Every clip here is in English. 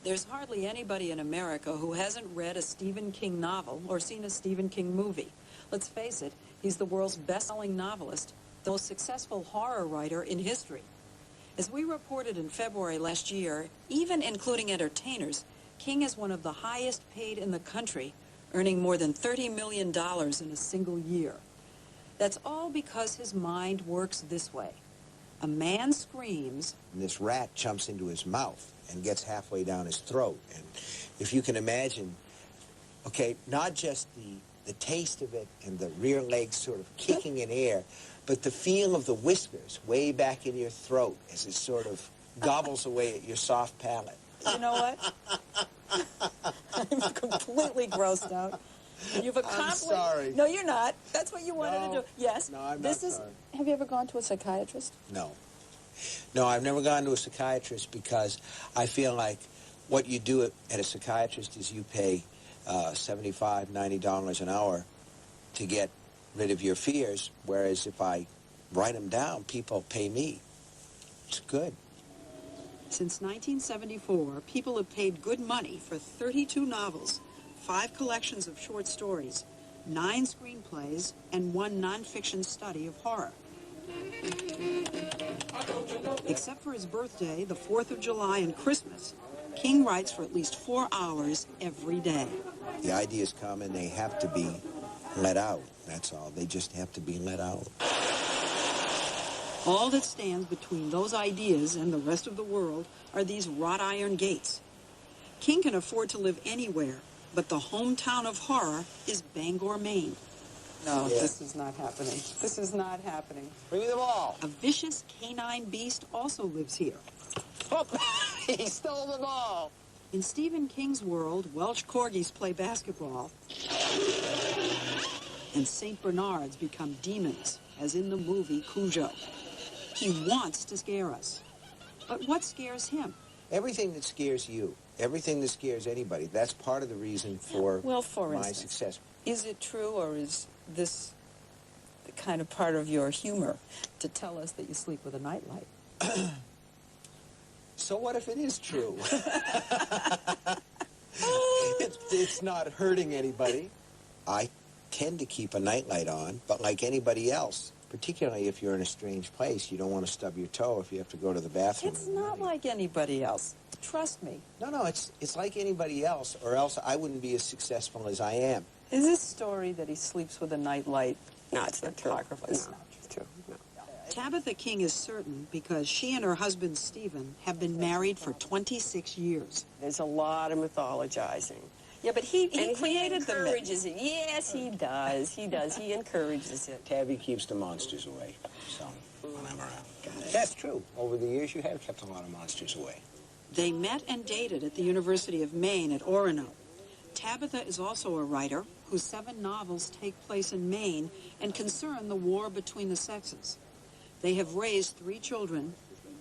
There's hardly anybody in America who hasn't read a Stephen King novel or seen a Stephen King movie. Let's face it, he's the world's best-selling novelist, the most successful horror writer in history. As we reported in February last year, even including entertainers, King is one of the highest paid in the country, earning more than $30 million in a single year. That's all because his mind works this way. A man screams, and this rat jumps into his mouth and gets halfway down his throat. And if you can imagine, okay, not just the taste of it and the rear legs sort of kicking in air, but the feel of the whiskers way back in your throat as it sort of gobbles away at your soft palate. You know what? I'm completely grossed out. You've accomplished... I'm sorry. No, you're not. That's what you wanted to do. Yes. No, I'm not sorry. Have you ever gone to a psychiatrist? No. No, I've never gone to a psychiatrist because I feel like what you do at a psychiatrist is you pay $75, $90 an hour to get rid of your fears, whereas if I write them down, people pay me. It's good. Since 1974, people have paid good money for 32 novels, 5 collections of short stories, 9 screenplays, and 1 nonfiction study of horror. Except for his birthday, the 4th of July, and Christmas, King writes for at least 4 hours every day. The ideas come and they have to be let out. That's all. They just have to be let out. All that stands between those ideas and the rest of the world are these wrought iron gates. King can afford to live anywhere, but the hometown of horror is Bangor, Maine. No, this is not happening. This is not happening. Bring me the ball. A vicious canine beast also lives here. Oh, he stole the ball. In Stephen King's world, Welsh corgis play basketball, and St. Bernards become demons, as in the movie Cujo. He wants to scare us. But what scares him? Everything that scares you, everything that scares anybody, that's part of the reason for, for my instance, success. Is it true, or is this kind of part of your humor to tell us that you sleep with a nightlight? So what if it is true? It's not hurting anybody. I tend to keep a nightlight on, but like anybody else, particularly if you're in a strange place, you don't want to stub your toe if you have to go to the bathroom. It's not like anybody else. Trust me. No, it's like anybody else, or else I wouldn't be as successful as I am. Is this story that he sleeps with a nightlight? No, it's not true. It's not true. No. Tabitha King is certain because she and her husband, Stephen, have been married for 26 years. There's a lot of mythologizing. Yeah, but he And created he encourages it. Yes, he does. He does. He encourages it. Tabby keeps the monsters away, so when I'm around. That's true. Over the years, you have kept a lot of monsters away. They met and dated at the University of Maine at Orono. Tabitha is also a writer whose 7 novels take place in Maine and concern the war between the sexes. They have raised 3 children.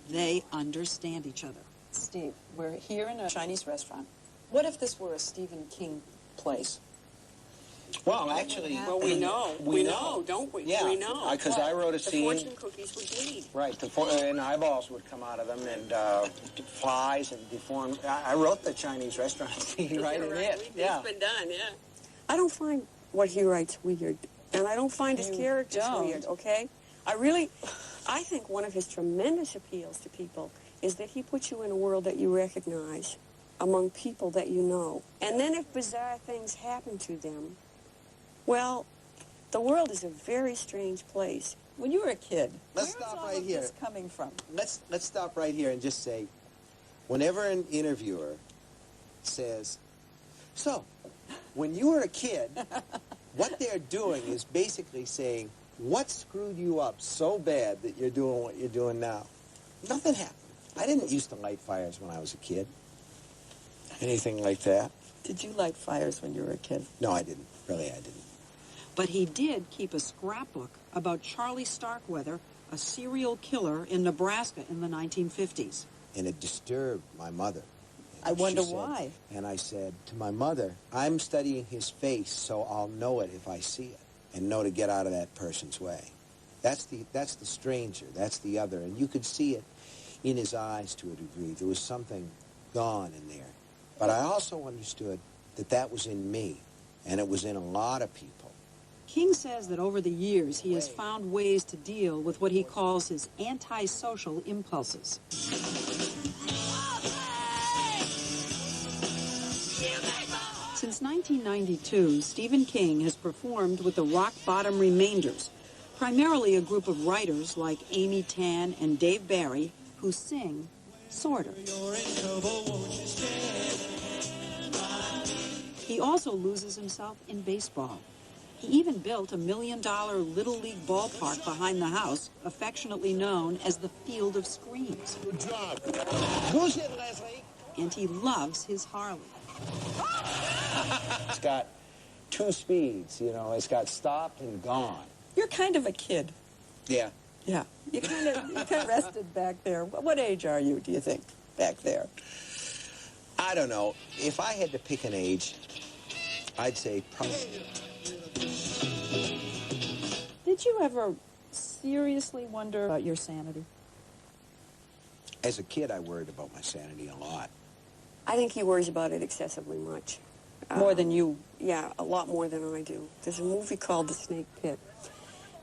They understand each other. Steve, we're here in a Chinese restaurant. What if this were a Stephen King place? Well, actually... Well, we know, don't we? Yeah, we know. because I wrote a scene... The fortune cookies would bleed. Right, and eyeballs would come out of them, and flies and deformed... I wrote the Chinese restaurant scene right in it. Yeah. It's been done, yeah. I don't find what he writes weird, and I don't find his characters weird, okay? I think one of his tremendous appeals to people is that he puts you in a world that you recognize among people that you know. And then if bizarre things happen to them, well, the world is a very strange place. When you were a kid, Let's stop right here. This coming from? Let's stop right here and just say, whenever an interviewer says, so, when you were a kid, what they're doing is basically saying, what screwed you up so bad that you're doing what you're doing now? Nothing happened. I didn't used to light fires when I was a kid. Anything like that. Did you light fires when you were a kid? No, I didn't. Really, I didn't. But he did keep a scrapbook about Charlie Starkweather, a serial killer in Nebraska in the 1950s. And it disturbed my mother. I wonder why. And I said to my mother, I'm studying his face so I'll know it if I see it and know to get out of that person's way. That's the stranger. That's the other. And you could see it in his eyes to a degree. There was something gone in there. But I also understood that that was in me, and it was in a lot of people. King says that over the years he has found ways to deal with what he calls his antisocial impulses. Since 1992, Stephen King has performed with the Rock Bottom Remainders, primarily a group of writers like Amy Tan and Dave Barry who sing, sort of. He also loses himself in baseball. He even built a $1 million Little League ballpark behind the house, affectionately known as the Field of Screams. Good job. Who's it, Leslie? And he loves his Harley. It's got 2 speeds, you know. It's got stopped and gone. You're kind of a kid. Yeah. Yeah. You kind of rested back there. What age are you, do you think, back there? I don't know. If I had to pick an age, I'd say probably... Did you ever seriously wonder about your sanity? As a kid, I worried about my sanity a lot. I think he worries about it excessively much. More than you? Yeah, a lot more than I do. There's a movie called The Snake Pit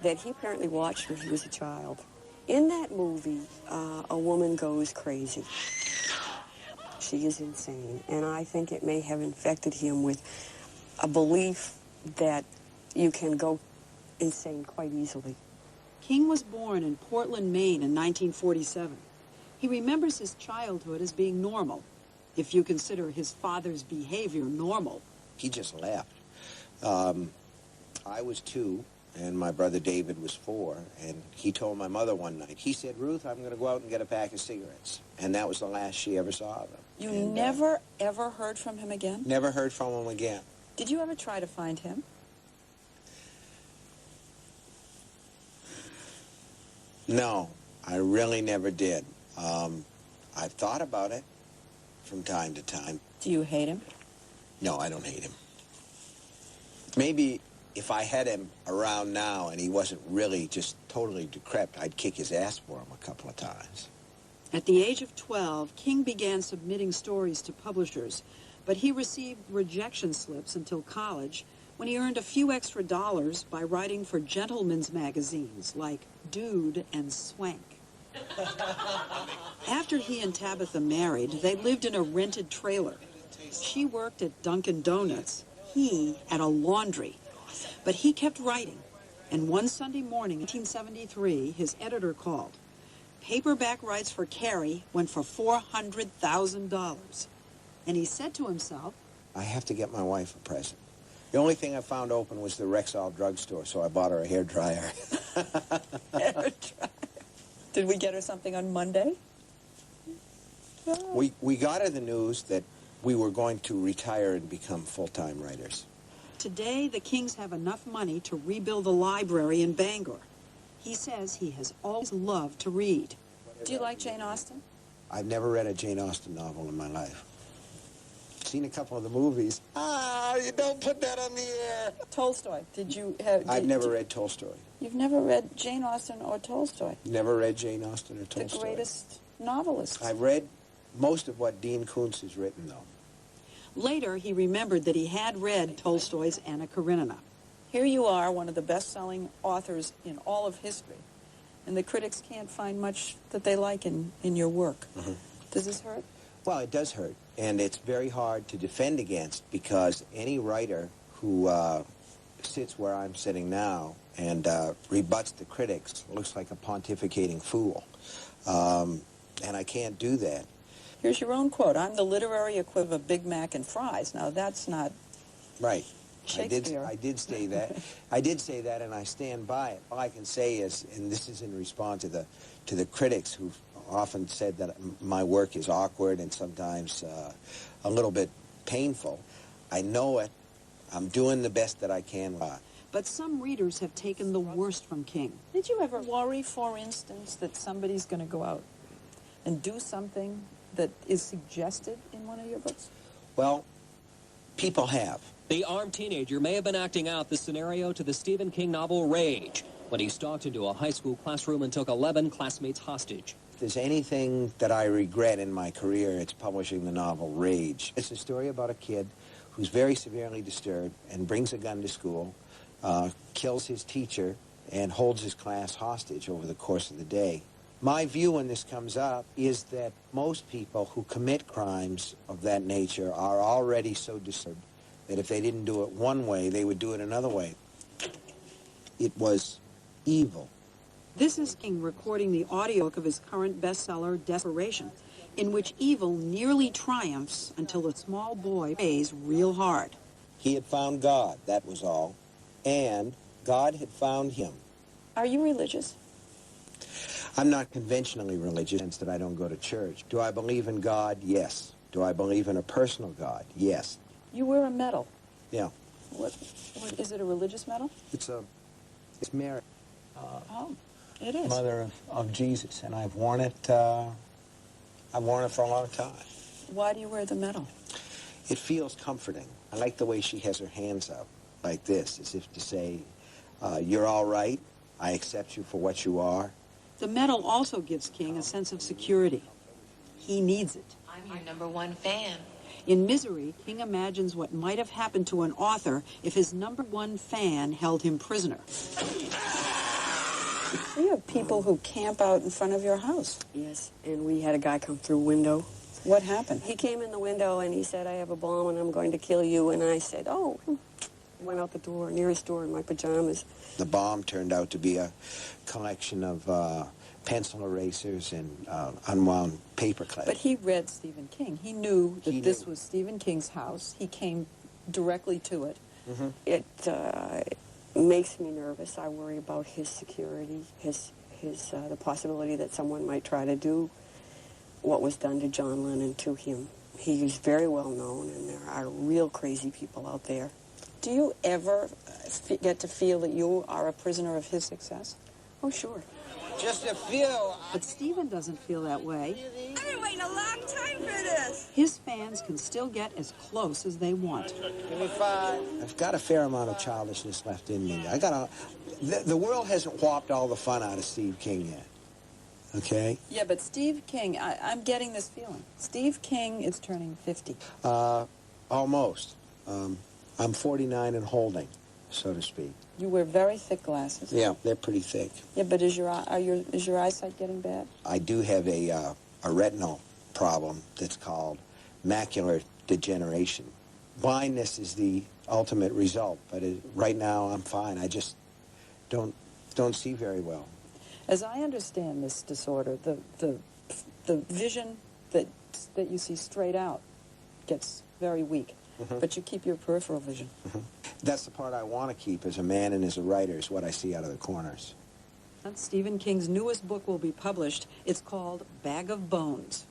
that he apparently watched when he was a child. In that movie, a woman goes crazy. She is insane, and I think it may have infected him with a belief that you can go insane quite easily. King was born in Portland, Maine in 1947. He remembers his childhood as being normal, if you consider his father's behavior normal. He just left. I was 2, and my brother David was 4, and he told my mother one night, he said, Ruth, I'm going to go out and get a pack of cigarettes. And that was the last she ever saw of him. You never, ever heard from him again? Never heard from him again. Did you ever try to find him? No, I really never did. I've thought about it from time to time. Do you hate him? No, I don't hate him. Maybe if I had him around now and he wasn't really just totally decrepit, I'd kick his ass for him a couple of times. At the age of 12, King began submitting stories to publishers, but he received rejection slips until college, when he earned a few extra dollars by writing for gentlemen's magazines like Dude and Swank. After he and Tabitha married, they lived in a rented trailer. She worked at Dunkin' Donuts, he at a laundry. But he kept writing, and one Sunday morning in 1973, his editor called. Paperback rights for Carrie went for $400,000. And he said to himself, I have to get my wife a present. The only thing I found open was the Rexall drugstore, so I bought her a hairdryer. Hairdryer. Did we get her something on Monday? We got her the news that we were going to retire and become full-time writers. today the Kings have enough money to rebuild a library in Bangor. He says he has always loved to read. Do you like Jane Austen? I've never read a Jane Austen novel in my life. Seen a couple of the movies. Ah, you don't put that on the air. Tolstoy. Did you have... I've never read Tolstoy. You've never read Jane Austen or Tolstoy? Never read Jane Austen or Tolstoy. The greatest novelists. I've read most of what Dean Koontz has written, though. Later, he remembered that he had read Tolstoy's Anna Karenina. Here you are, one of the best-selling authors in all of history, and the critics can't find much that they like in your work. Mm-hmm. Does this hurt? Well, it does hurt, and it's very hard to defend against because any writer who sits where I'm sitting now and rebuts the critics looks like a pontificating fool, and I can't do that. Here's your own quote. I'm the literary equivalent of Big Mac and fries. Now, that's not right. Shakespeare. I did say that. I did say that, and I stand by it. All I can say is, and this is in response to the critics who've often said that my work is awkward and sometimes a little bit painful. I know it. I'm doing the best that I can. But some readers have taken the worst from King. Did you ever worry, for instance, that somebody's going to go out and do something that is suggested in one of your books? Well, people have. The armed teenager may have been acting out the scenario to the Stephen King novel Rage. when he stalked into a high school classroom and took 11 classmates hostage. If there's anything that I regret in my career, it's publishing the novel Rage. It's a story about a kid who's very severely disturbed and brings a gun to school, kills his teacher, and holds his class hostage over the course of the day. My view when this comes up is that most people who commit crimes of that nature are already so disturbed that if they didn't do it one way, they would do it another way. It was evil. This is King recording the audiobook of his current bestseller, Desperation, in which evil nearly triumphs until a small boy prays real hard. He had found God, that was all, and God had found him. Are you religious? I'm not conventionally religious in the sense that I don't go to church. Do I believe in God? Yes. Do I believe in a personal God? Yes. You wear a medal. Yeah. What is it, a religious medal? It's Mary. Oh, it is. Mother of Jesus, and I've worn it for a long time. Why do you wear the medal? It feels comforting. I like the way she has her hands up like this, as if to say, you're all right, I accept you for what you are. The medal also gives King a sense of security. He needs it. I'm your #1 fan. In Misery, King imagines what might have happened to an author if his #1 fan held him prisoner. You have people who camp out in front of your house. Yes, and we had a guy come through a window. What happened? He came in the window and he said, I have a bomb and I'm going to kill you. And I said, oh. Went out the door, nearest door in my pajamas. The bomb turned out to be a collection of pencil erasers and unwound paper clips. But he read Stephen King. He knew that this was Stephen King's house. He came directly to it. Mm-hmm. It makes me nervous. I worry about his security, the possibility that someone might try to do what was done to John Lennon to him. He is very well known, and there are real crazy people out there. Do you ever get to feel that you are a prisoner of his success? Oh, sure. Just a few. But Stephen doesn't feel that way. I've been waiting a long time for this. His fans can still get as close as they want. Give me 5. I've got a fair amount of childishness left in me. The world hasn't whopped all the fun out of Steve King yet. Okay? Yeah, but Steve King, I'm getting this feeling. Steve King is turning 50. Almost. I'm 49 and holding, so to speak. You wear very thick glasses. Yeah, they're pretty thick. Yeah, but is your eyesight getting bad? I do have a retinal problem that's called macular degeneration. Blindness is the ultimate result, but right now I'm fine. I just don't see very well. As I understand this disorder, the vision that you see straight out gets very weak. Mm-hmm. But you keep your peripheral vision. Mm-hmm. That's the part I want to keep as a man and as a writer, is what I see out of the corners. Stephen King's newest book will be published. It's called Bag of Bones.